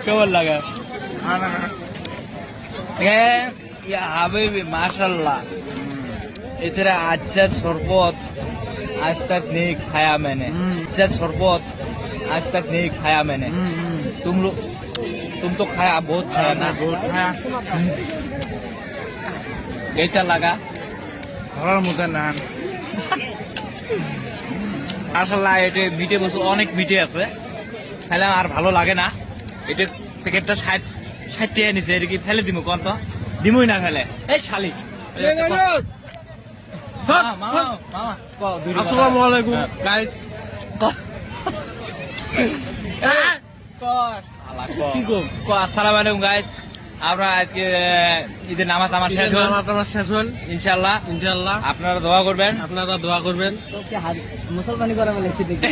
কেমন লাগে হাবিবি माशाल्लाह इतना अच्छा शरबत आज तक नहीं खाया मैंने अच्छा शरबत आज तक नहीं खाया मैंने तुम तो खाया बहुत खाया ना बहुत खाया कैसा लगा ধরার মতো না আসলে এটা মিটে বস্তু অনেক মিটে আছে তাহলে আর ভালো লাগে না এটা প্যাকেটটা 60 টাকা নিছে এটা কি ফেলে দিমু কোন তো দিমুই না ফেলে এই শালি আসসালামু আলাইকুম গাইস আসসালামু আলাইকুম গাইস আমরা আজকে ঈদের নামাজ আমার শেষ হল ইনশাআল্লাহ আপনারা দোয়া করবেন মুসলমানি করা বলেছি দেখি